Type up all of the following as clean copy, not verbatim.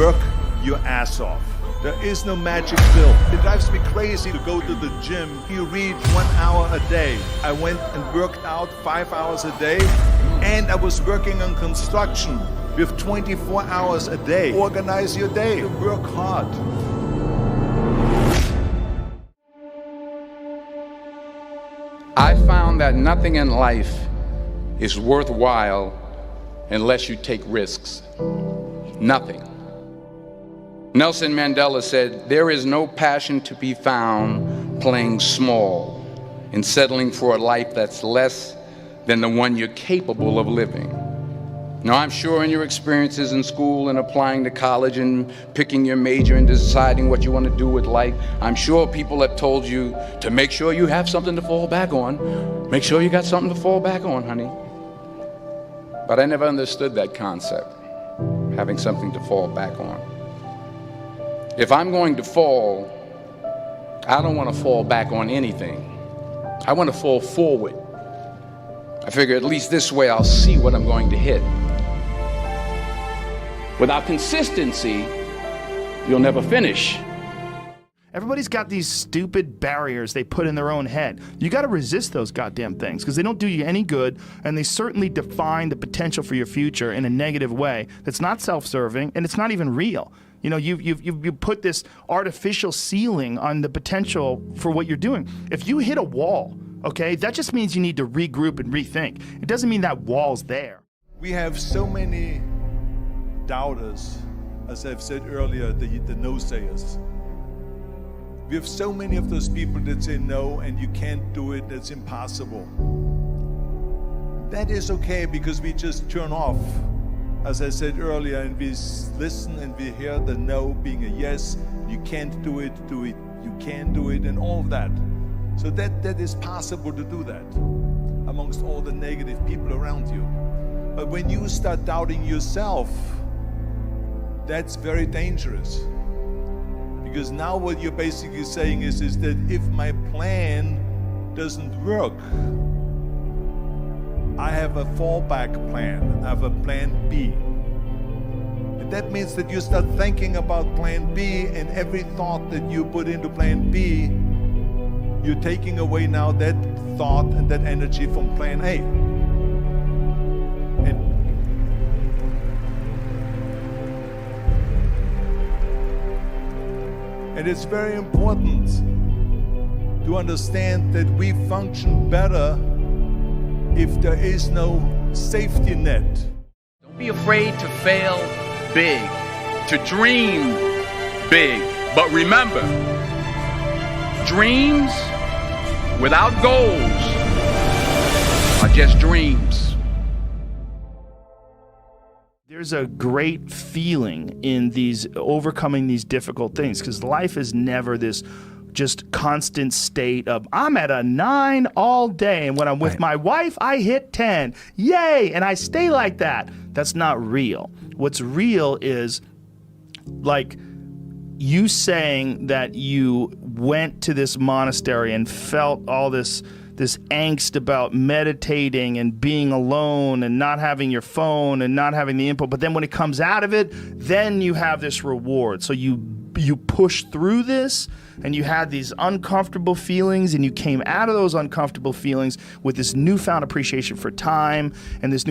work your ass off. There is no magic pill. It drives me crazy to go to the gym. You read 1 hour a day. I went and worked out 5 hours a day, and I was working on construction with 24 hours a day. Organize your day. Work hard. I found that nothing in life is worthwhile unless you take risks. Nothing. Nelson Mandela said, "There is no passion to be found playing small and settling for a life that's less than the one you're capable of living." Now, I'm sure in your experiences in school and applying to college and picking your major and deciding what you want to do with life, I'm sure people have told you to make sure you have something to fall back on. Make sure you got something to fall back on, honey. But I never understood that concept, having something to fall back on. If I'm going to fall, I don't want to fall back on anything. I want to fall forward. I figure at least this way I'll see what I'm going to hit. Without consistency, you'll never finish. Everybody's got these stupid barriers they put in their own head. You got to resist those goddamn things because they don't do you any good, and they certainly define the potential for your future in a negative way that's not self-serving and it's not even real. You know, you put this artificial ceiling on the potential for what you're doing. If you hit a wall, okay, that just means you need to regroup and rethink. It doesn't mean that wall's there. We have so many doubters, as I've said earlier, the no-sayers. We have so many of those people that say no and you can't do it, it's impossible. That is okay because we just turn off, as I said earlier, and we listen and we hear the no being a yes. You can't do it, you can do it, and all of that. So that is possible to do that amongst all the negative people around you. But when you start doubting yourself, that's very dangerous. Because now what you're basically saying is that if my plan doesn't work, I have a fallback plan, I have a plan B. And that means that you start thinking about plan B, and every thought that you put into plan B, you're taking away now that thought and that energy from plan A. And it's very important to understand that we function better if there is no safety net. Don't be afraid to fail big, to dream big. But remember, dreams without goals are just dreams. There's a great feeling in these overcoming these difficult things because life is never this just constant state of I'm at a 9 all day, and when I'm with my wife I hit 10, yay, and I stay like that. That's not real. What's real is like you saying that you went to this monastery and felt all this angst about meditating and being alone and not having your phone and not having the input, but then when it comes out of it, then you have this reward. So you push through this and you had these uncomfortable feelings, and you came out of those uncomfortable feelings with this newfound appreciation for time and this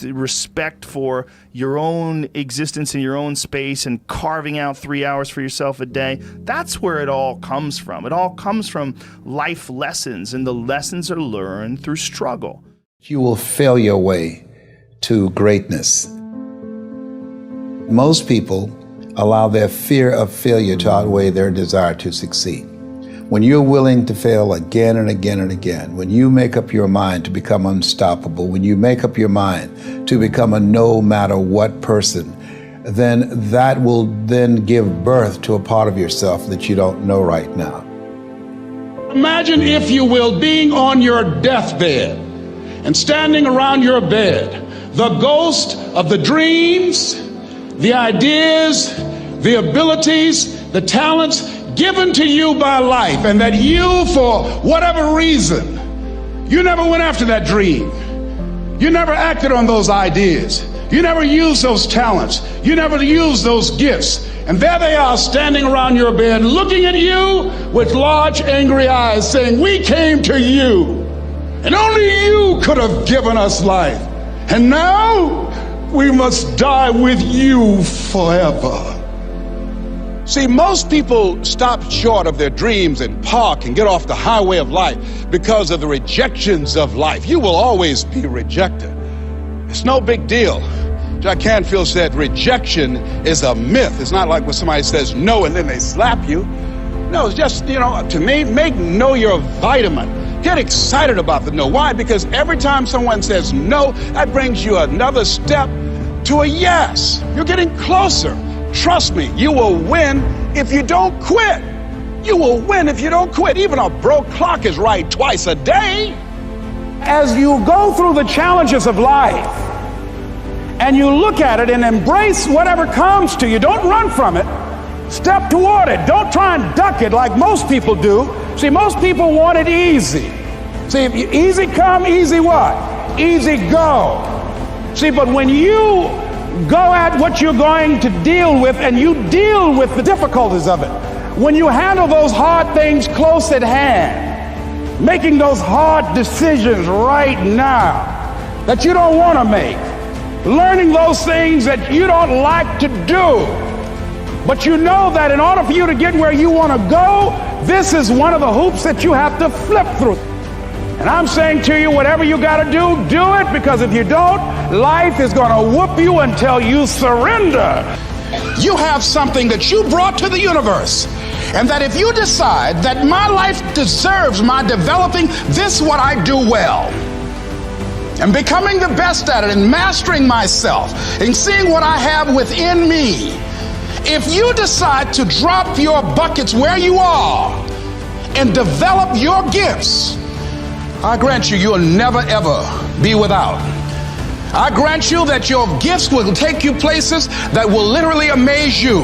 respect for your own existence in your own space and carving out 3 hours for yourself a day. That's where it all comes from. It all comes from life lessons, and the lessons are learned through struggle. You will fail your way to greatness. Most people allow their fear of failure to outweigh their desire to succeed. When you're willing to fail again and again and again, when you make up your mind to become unstoppable, when you make up your mind to become a no matter what person, then that will then give birth to a part of yourself that you don't know right now. Imagine, if you will, being on your deathbed and standing around your bed, the ghost of the dreams, the ideas, the abilities, the talents given to you by life, and that you, for whatever reason, you never went after that dream. You never acted on those ideas. You never used those talents. You never used those gifts. And there they are standing around your bed looking at you with large angry eyes saying, we came to you and only you could have given us life. And now we must die with you forever. See, most people stop short of their dreams and park and get off the highway of life because of the rejections of life. You will always be rejected. It's no big deal. Jack Canfield said rejection is a myth. It's not like when somebody says no and then they slap you. No, it's just, to me, make no your vitamin. Get excited about the no. Why? Because every time someone says no, that brings you another step to a yes. You're getting closer. Trust me, you will win if you don't quit. You will win if you don't quit. Even a broke clock is right twice a day. As you go through the challenges of life and you look at it and embrace whatever comes to you, don't run from it. Step toward it. Don't try and duck it like most people do. See, most people want it easy. See, if you, easy come, easy what? Easy go. See, but when you go at what you're going to deal with and you deal with the difficulties of it, when you handle those hard things close at hand, making those hard decisions right now that you don't want to make, learning those things that you don't like to do, but you know that in order for you to get where you want to go, this is one of the hoops that you have to flip through. And I'm saying to you, whatever you got to do it, because if you don't, life is going to whoop you until you surrender. You have something that you brought to the universe, and that if you decide that my life deserves my developing this what I do well, and becoming the best at it, and mastering myself, and seeing what I have within me, if you decide to drop your buckets where you are and develop your gifts, I grant you, you'll never ever be without. I grant you that your gifts will take you places that will literally amaze you.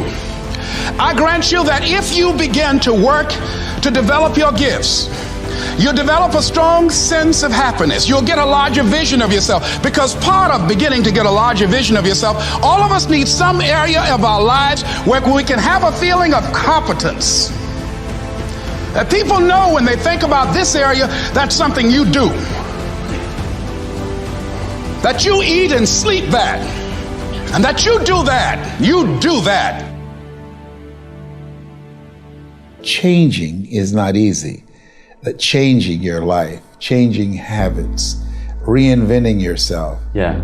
I grant you that if you begin to work to develop your gifts, you'll develop a strong sense of happiness. You'll get a larger vision of yourself, because part of beginning to get a larger vision of yourself, all of us need some area of our lives where we can have a feeling of competence. That people know when they think about this area, that's something you do. That you eat and sleep that. And that you do that. You do that. Changing is not easy. That changing your life, changing habits, reinventing yourself,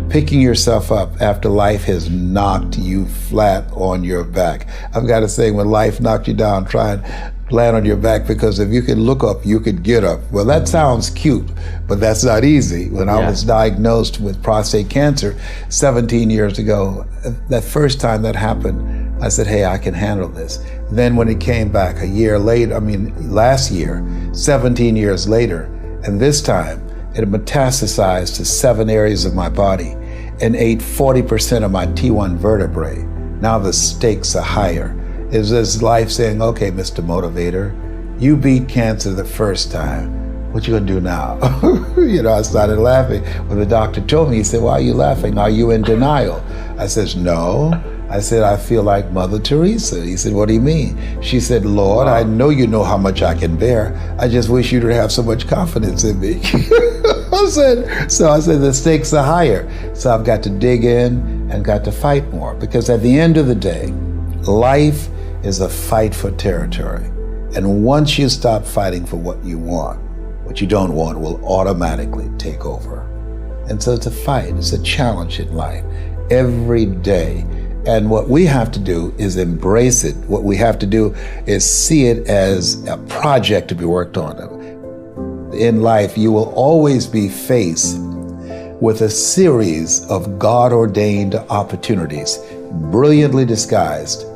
picking yourself up after life has knocked you flat on your back. I've got to say, when life knocked you down, try and land on your back, because if you can look up, you could get up. Well, that sounds cute, but that's not easy. When I was diagnosed with prostate cancer 17 years ago, that first time that happened, I said, hey, I can handle this. Then when it came back a year later, last year, 17 years later, and this time it metastasized to 7 areas of my body and ate 40% of my T1 vertebrae. Now the stakes are higher. It's this life saying, okay, Mr. Motivator, you beat cancer the first time. What you gonna do now? I started laughing. When the doctor told me, he said, why are you laughing? Are you in denial? I said, no. I said, I feel like Mother Teresa. He said, what do you mean? She said, Lord, I know you know how much I can bear. I just wish you to have so much confidence in me. I said, the stakes are higher. So I've got to dig in and got to fight more, because at the end of the day, life is a fight for territory. And once you stop fighting for what you want, what you don't want will automatically take over. And so it's a fight, it's a challenge in life every day. And what we have to do is embrace it. What we have to do is see it as a project to be worked on. In life, you will always be faced with a series of God-ordained opportunities, brilliantly disguised,